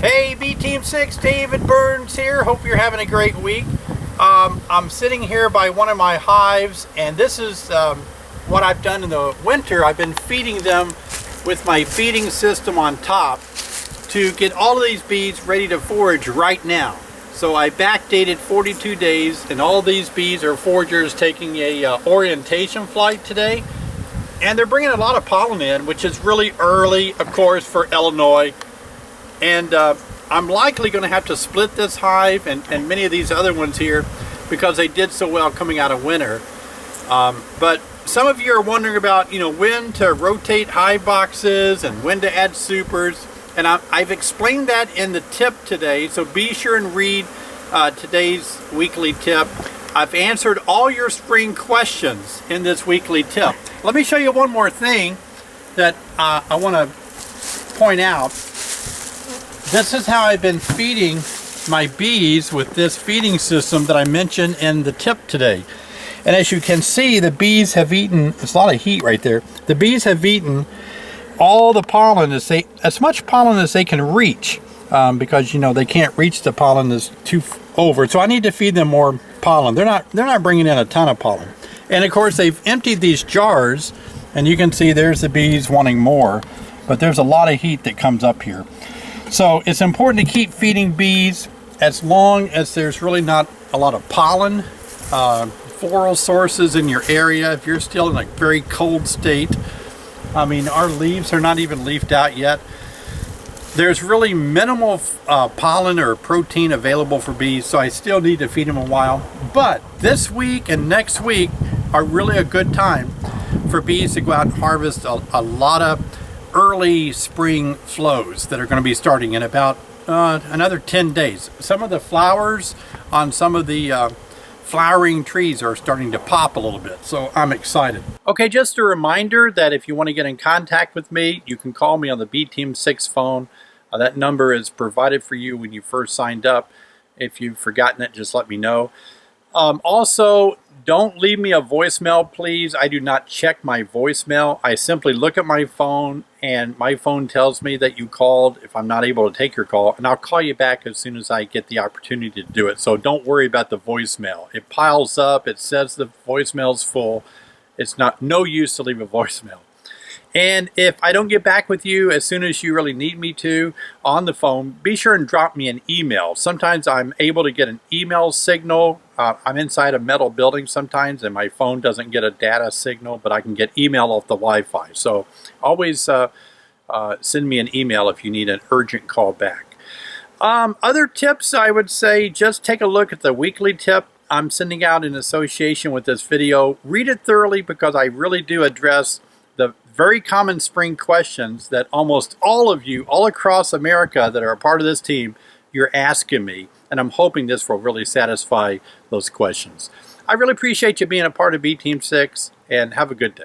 Hey, BeeTeam6, David Burns here. Hope you're having a great week. I'm sitting here by one of my hives, and this is what I've done in the winter. I've been feeding them with my feeding system on top to get all of these bees ready to forage right now. So I backdated 42 days, and all these bees are foragers taking a orientation flight today. And they're bringing a lot of pollen in, which is really early, of course, for Illinois. And I'm likely going to have to split this hive and many of these other ones here because they did so well coming out of winter. But some of you are wondering about, when to rotate hive boxes and when to add supers. And I've explained that in the tip today, so be sure and read today's weekly tip. I've answered all your spring questions in this weekly tip. Let me show you one more thing that I want to point out. This is how I've been feeding my bees with this feeding system that I mentioned in the tip today. And as you can see, the bees have eaten, there's a lot of heat right there. The bees have eaten all the pollen, as much pollen as they can reach, because they can't reach the pollen that's too over. So I need to feed them more pollen. They're not bringing in a ton of pollen. And of course they've emptied these jars, and you can see there's the bees wanting more, but there's a lot of heat that comes up here. So it's important to keep feeding bees as long as there's really not a lot of pollen, floral sources in your area. If you're still in a very cold state, I mean, our leaves are not even leafed out yet. There's really minimal pollen or protein available for bees, so I still need to feed them a while. But this week and next week are really a good time for bees to go out and harvest a lot of early spring flows that are going to be starting in about another 10 days. Some of the flowers on some of the flowering trees are starting to pop a little bit, so I'm excited. Okay, just a reminder that if you want to get in contact with me, you can call me on the BeeTeam6 phone. That number is provided for you when you first signed up. If you've forgotten it, just let me know. Also, don't leave me a voicemail, please. I do not check my voicemail. I simply look at my phone, and my phone tells me that you called if I'm not able to take your call, and I'll call you back as soon as I get the opportunity to do it. So don't worry about the voicemail. It piles up. It says the voicemail's full. It's no use to leave a voicemail. And if I don't get back with you as soon as you really need me to on the phone, be sure and drop me an email. Sometimes I'm able to get an email signal. I'm inside a metal building sometimes, and my phone doesn't get a data signal, but I can get email off the Wi-Fi. So always send me an email if you need an urgent call back. Other tips, I would say, just take a look at the weekly tip I'm sending out in association with this video. Read it thoroughly because I really do address the very common spring questions that almost all of you all across America that are a part of this team, you're asking me, and I'm hoping this will really satisfy those questions. I really appreciate you being a part of BeeTeam6, and have a good day.